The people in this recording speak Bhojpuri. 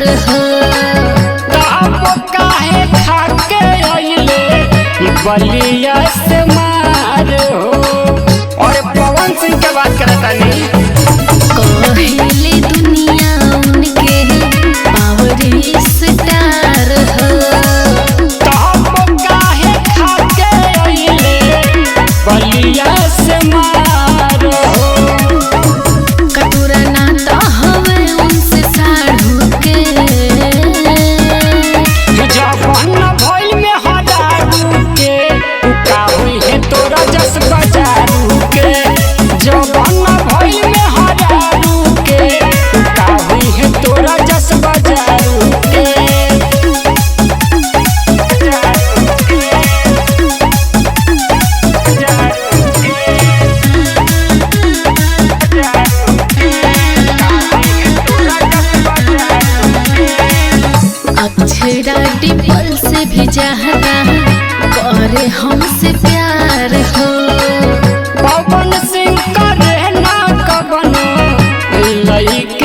सिंगार हो। काहे खाके आइले बलिया से मार हो। और पवन सिंह के बात करता नहीं कहले दुनिया उनके पावर स्टार हो। काहे खाके आइले बलिया से मार हो। कटोरा ना तो हवे उनसे साढ़ू के जवान भइल में हजारू के का हुई है तोरा जस बाजारू के। जवान भइल में हजारू के का हुई है तोरा जस बाजारू के। अक्षरा डिपल से भी ज्यादा करे हमसे प्यार हो। पवन सिंह करे ना कबनो लइका